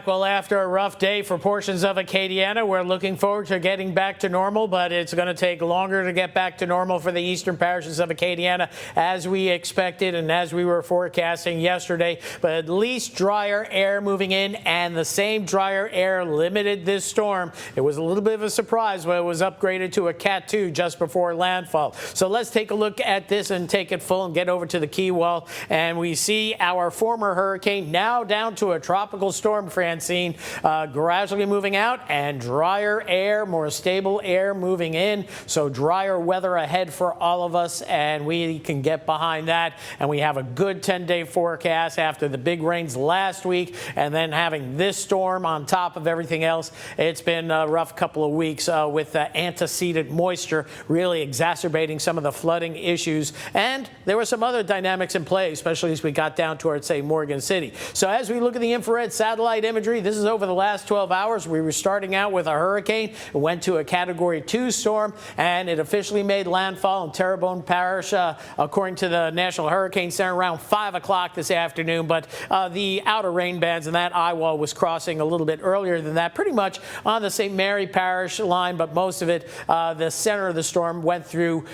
Well, after a rough day for portions of Acadiana, we're looking forward to getting back to normal, but it's going to take longer to get back to normal for the eastern parishes of Acadiana as we expected and as we were forecasting yesterday. But at least drier air moving in, and the same drier air limited this storm. It was a little bit of a surprise when it was upgraded to a Cat 2 just before landfall. So let's take a look at this and take it full and get over to the key wall. And we see our former hurricane now down to a tropical storm, Francine, gradually moving out, and drier air, more stable air moving in. So drier weather ahead for all of us, and we can get behind that. And we have a good 10-day forecast after the big rains last week, and then having this storm on top of everything else. It's been a rough couple of weeks with the antecedent moisture really exacerbating some of the flooding issues. And there were some other dynamics in play, especially as we got down towards, say, Morgan City. So as we look at the infrared satellite imagery, this is over the last 12 hours. We were starting out with a hurricane. It went to a Category 2 storm, and it officially made landfall in Terrebonne Parish, according to the National Hurricane Center, around 5 o'clock this afternoon. But the outer rain bands and that eye wall was crossing a little bit earlier than that, pretty much on the St. Mary Parish line, but most of it, the center of the storm went through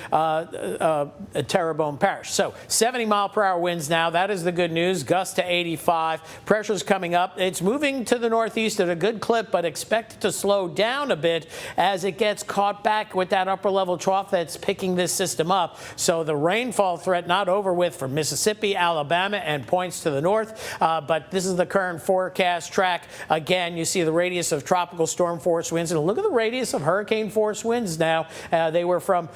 Terrebonne Parish. So 70-mile-per-hour winds now. That is the good news. Gusts to 85. Pressure's coming up. It's moving to the northeast at a good clip, but expect it to slow down a bit as it gets caught back with that upper level trough that's picking this system up. So the rainfall threat not over with for Mississippi, Alabama, and points to the north. But this is the current forecast track. Again, you see the radius of tropical storm force winds, and look at the radius of hurricane force winds now. They were from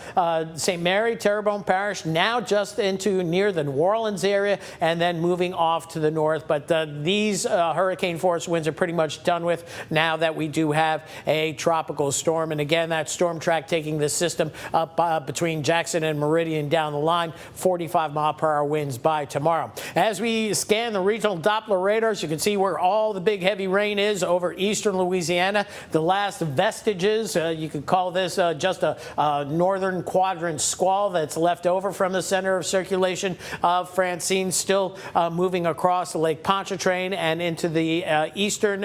St. Mary, Terrebonne Parish, now just into near the New Orleans area, and then moving off to the north. But these hurricane force winds are pretty much done with now that we do have a tropical storm. And again, that storm track taking this system up between Jackson and Meridian down the line, 45-mile-per-hour winds by tomorrow. As we scan the regional Doppler radars, you can see where all the big heavy rain is over eastern Louisiana. The last vestiges, you could call this just a northern quadrant squall that's left over from the center of circulation of Francine, still moving across Lake Pontchartrain and into the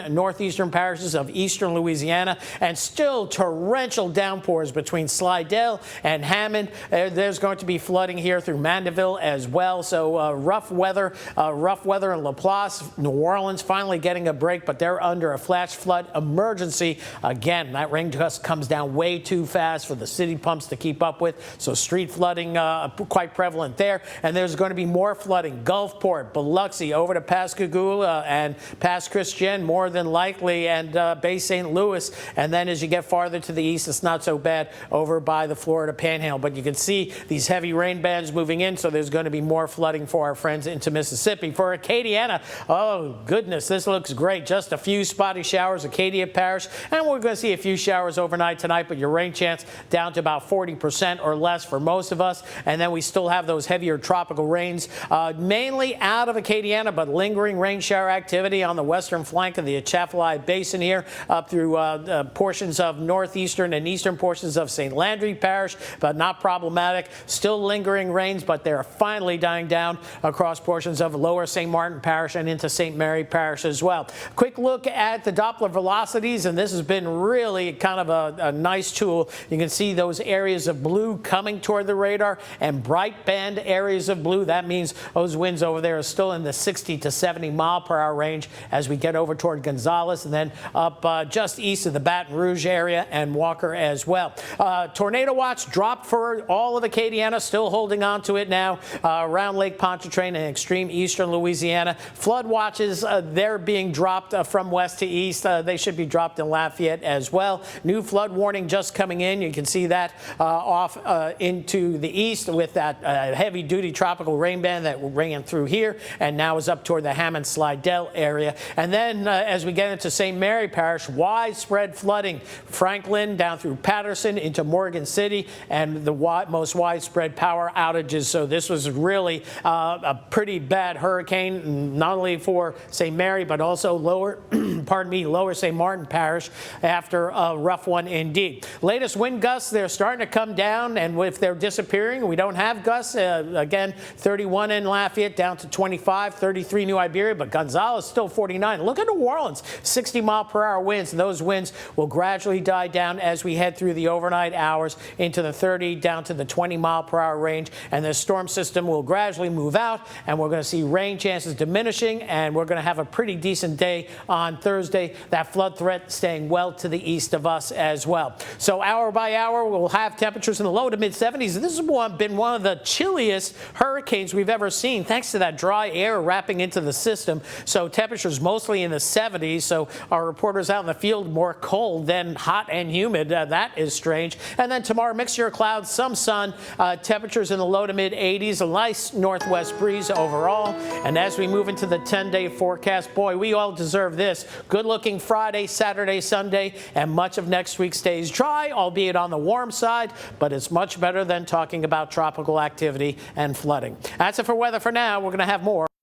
northeastern parishes of eastern Louisiana, and still torrential downpours between Slidell and Hammond. There's going to be flooding here through Mandeville as well. So rough weather in Laplace. New Orleans finally getting a break, but they're under a flash flood emergency. Again, that rain just comes down way too fast for the city pumps to keep up with. So street flooding quite prevalent there. And there's going to be more flooding. Gulfport, Biloxi, over to Pascagoula and Pass Christian, more than likely, and Bay St. Louis. And then as you get farther to the east, it's not so bad over by the Florida Panhandle. But you can see these heavy rain bands moving in, so there's going to be more flooding for our friends into Mississippi. For Acadiana, oh goodness, this looks great. Just a few spotty showers, Acadia Parish, and we're going to see a few showers overnight tonight, but your rain chance down to about 40% or less for most of us. And then we still have those heavier tropical rains, mainly out of Acadiana, but lingering rain shower activity on the western flank of the Atchafalaya Basin here, up through portions of northeastern and eastern portions of St. Landry Parish, but not problematic. Still lingering rains, but they're finally dying down across portions of lower St. Martin Parish and into St. Mary Parish as well. Quick look at the Doppler velocities, and this has been really kind of a nice tool. You can see those areas of blue coming toward the radar and bright band areas of blue. That means those winds over there are still in the 60 to 70 mile per hour range as we get over toward Gonzales and then up just east of the Baton Rouge area and Walker as well. Tornado watch dropped for all of Acadiana, still holding on to it now around Lake Pontchartrain and extreme eastern Louisiana. Flood watches, they're being dropped from west to east. They should be dropped in Lafayette as well. New flood warning just coming in. You can see that off into the east with that heavy-duty tropical rain band that ran through here and now is up toward the Hammond-Slidell area. And then as we get into St. Mary Parish, widespread flooding. Franklin down through Patterson into Morgan City, and the most widespread power outages. So this was really a pretty bad hurricane, not only for St. Mary, but also lower Lower St. Martin Parish after a rough one indeed. Latest wind gusts, they're starting to come down, and if they're disappearing, we don't have gusts. Again, 31 in Lafayette, down to 25, 33 New Iberia, but Gonzales still 49. Look at New Orleans, 60-mile-per-hour winds, and those winds will gradually die down as we head through the overnight hours into the 30 down to the 20-mile-per-hour range, and the storm system will gradually move out, and we're going to see rain chances diminishing, and we're going to have a pretty decent day on Thursday. That flood threat staying well to the east of us as well. So hour by hour, we'll have temperatures in the low to mid 70s. This has been one of the chilliest hurricanes we've ever seen, thanks to that dry air wrapping into the system. So temperatures mostly in the 70s. So our reporters out in the field more cold than hot and humid. That is strange. And then tomorrow, mixture of clouds, some sun, temperatures in the low to mid 80s, a nice northwest breeze overall. And as we move into the 10-day forecast, boy, we all deserve this. Good-looking Friday, Saturday, Sunday, and much of next week stays dry, albeit on the warm side, but it's much better than talking about tropical activity and flooding. That's it for weather for now. We're going to have more.